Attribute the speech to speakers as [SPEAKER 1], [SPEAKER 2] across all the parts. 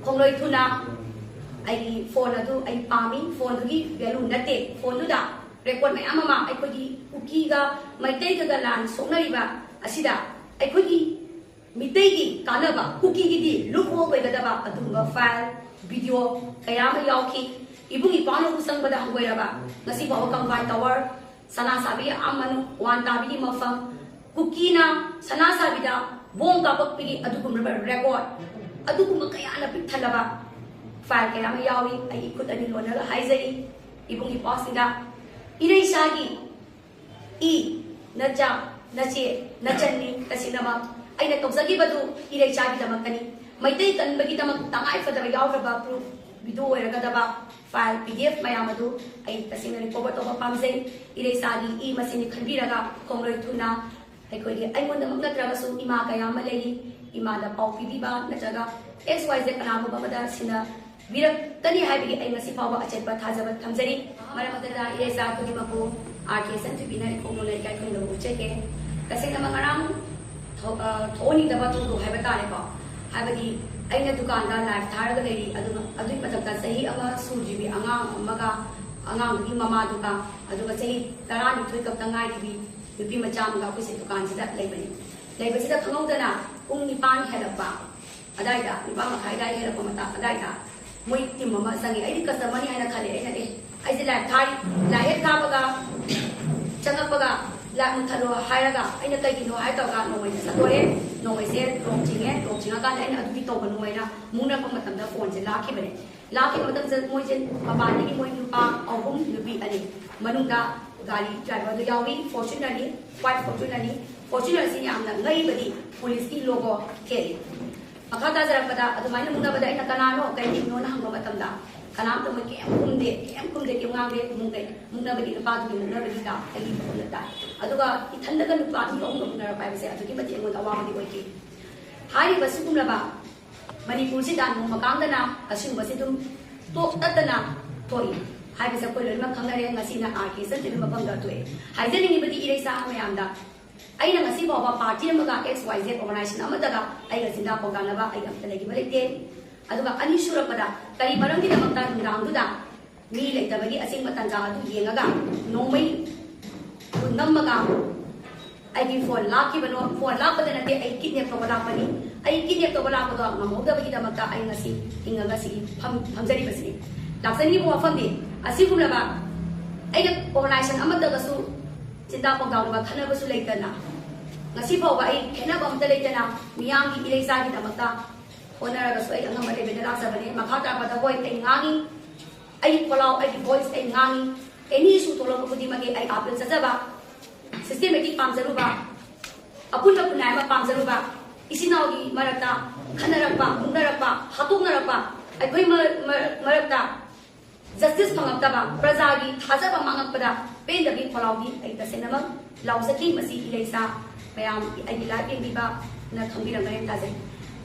[SPEAKER 1] खोंगलोई थुना आई फोन अदु आई पामी phone दुगी value नते phone दुदा record में अमा अखोगी कुकी गा मैतै गा लान सोनरिबा असिदा अखोगी मितै गी कानबा कुकी गी दी लुक हो गदबा अदुंगा फाइल वीडियो कया मा यावखी इबुगी पानो कुसंगबदा हंगोयरबा ngasi bawa kangbai tower sana sabi amanu wan tabi mafam kuki na sana sabi da bong ka pakpi adugum record adugum kaya na pithalaba file kaya ma yawi ai ikut ani lona haizari ibungi pasinga irei sagi I naja nache nachanni tasinama aina tawzagi badu irei sagi damakani maitai kan bagi damak tangai fadaba yawraba proof video oiragadaba file PDF mayamadu ai tasina recover to pamse ire sagi I masini khanbiraga kongroi thuna ai koi ai mon damak natraga su ima kaya ma lei ima da pau pidiba natraga XYZ kana ba bada sina virak tani hai bi ai ngasi pawa achet ba thajaba thamjari maramada da ire sa ko dimaku RK Center bina ko mo lai kai khon lo cheke tasina mangarang thoni da ba tu hai ba tare ba hai ba di aina dukan da live tharaga lei adu patakta sahi ama sujibi angang gi mama duka aduga sahi tarani thui kap tangai bi nupi macham ga ko se dukan sida leibani sida khangau pung nipan helapa adai da nipa ma khai dai helapa mata adai da moi tim mama sangi ai customer ni aina khale aina de ai se live thari la het ka baga changapaga la muthalo hairaga aina kai gi no hai to ga no mai sa tore no mai se rong chinga ka aina adu bi to ba no mai na muna pa matam da phone se la ki bane la ki matam se moi je papa ni ki moi nupa ahum nubi ani manungda gari driver do yawi fortunately quite fortunately sin yamna ngai badi police ki logo ke akata jara pada adu mai muna bada ina kana no kai ni no na hang matam da kanam to ke kumde ke ngang de mungna badi pa du mungna badi da ai ko da aduga ithanda ka nupa ni ong mungna pa se adu ki mati ngo da wa di ko ki hari basukum laba manipur si dan mo makang dana asung basi dum to tatana toi hai bisa ko lema khangare ngasi na RK Center ma bang da toy hai jeni ni badi irei sa mayam da ai na ngasi ba party ma ga XYZ organization amada ga ai ga sinda ko ga na ba ai ga tele gi bare te aduga ani sura pada kari barang ki damakta rang du da mi le ta bagi asing matan ga adu yenga ga nomai nam ma ga ai gi phone la ki bano phone la pa na te ai kidnap to bala pani ai kidnap to bala ko do ngamo da bagi damakta ai ngasi inga ngasi phamjari basini laksani bo afam di asi kum la ba ai ga organization amada ga su cinta ko ga ba khana ba su le ta na ngasi pho ba ai khena ba am ta le ta na miyang gi ilai sa gi damakta honara ga su ai angam le be da sa bane makhata ba da boy ai ngangi ai kolau ai voice ai ngangi any issue to lo ko di mage ai apel sa ba systematic pam zaru ba apun la punai ma pam zaru ba isinau gi marakta khanarak ba mundarak ba hatung narak ba ai koi marakta justice phangak ta ba praja gi thaja ba mangak pada pen da gi kolau gi ai ta senama lau saki masi ilaisa mayam ai la pen bi ba na thambi rang ga ta je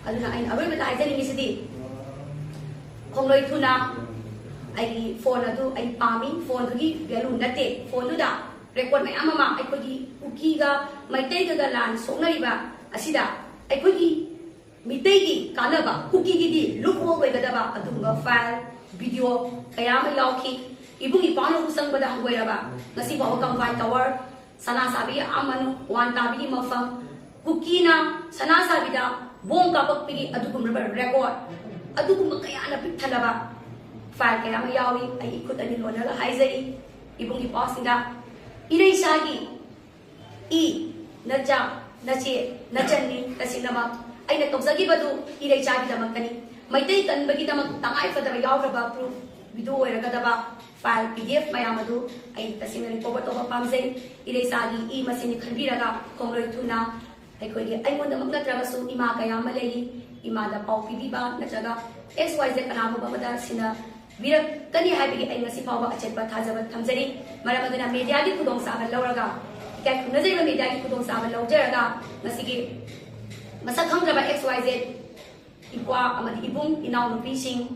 [SPEAKER 1] aduna ai abai ba ai jani misidi khongloi thuna ai phone adu ai pami phone gi value nate phone du da record mai amama aikogi uki ga maitai ga lan sonariba asida aikogi mitai gi kanaba uki gi di look ho gdaba adunga file video kaya ma yawki ibungi pano kusangbada hanggoiraba ngasi bawa kangbai tower sana sabi amanu wan tabi mafam kuki na sana sabi da bong ka pakpi adugum record adugum kaya na pithalaba file kaya ma yawi ai ikut ani lona haizari ibungi pasinga irei sagi I naja nache nachanni tasinama aina tawzagi badu irei sagi damakani maitai kan bagi damak tangai fadaba yawraba proof video oiragadaba file PDF mayamadu ai tasina recover to pamse irei sagi I masini khanbiraga kongroi thuna ai koi ai mon damak natraga su ima kaya ma lei ima da pau pidiba natraga XYZ kana ba bada sina virak tani hai bi ai ngasi pawa achet ba thajaba thamjari maramaduna media gi khudong sa ba lauraga kai khunajai ba media gi khudong sa ba laujaraga ngasi gi masak khangraba XYZ ikwa amadi ibung inaw nupi sing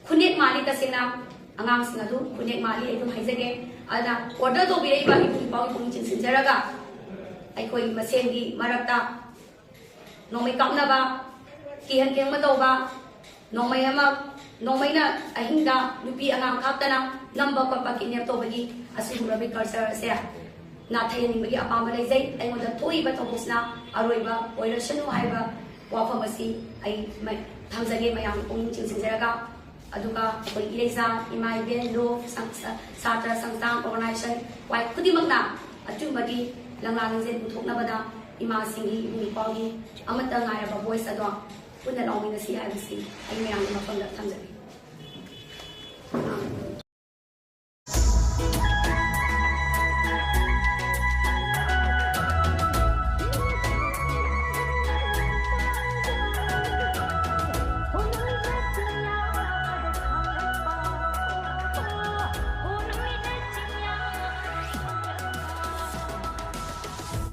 [SPEAKER 1] khunek mali ta sina angang sing adu khunek mali ai dum haijage ada order do bi ba ibung paw ibung chin sinjaraga ai koi masen gi marakta nomai kapna ba ki han keng ma do ba नोमैना अहिंदा नुपी अगाम खातना number खप kidnap तौबगी असिगुरबी culture से नाथयनिंबगी अपाम लेजै अइंगोदा थोइबा तौबुसना अरोइबा ओइरसनु हाइबा वाफम असि अइ थमजगे मयाम पुंग चिंसिंजरगा अदुगा कोई इलेजा इमा इबेन लो सात्र संस्थान ऑर्गेनाइजेशन वाइ खुदिमकना अचुमगी लंगला लंगजे बुथोकनबदा इमा सिंगी इबुंगी पागी अमत गायरबा वॉइस अदो पुनः लौमिनसी हाइबसी अइ मयाम मफमदा थमजगे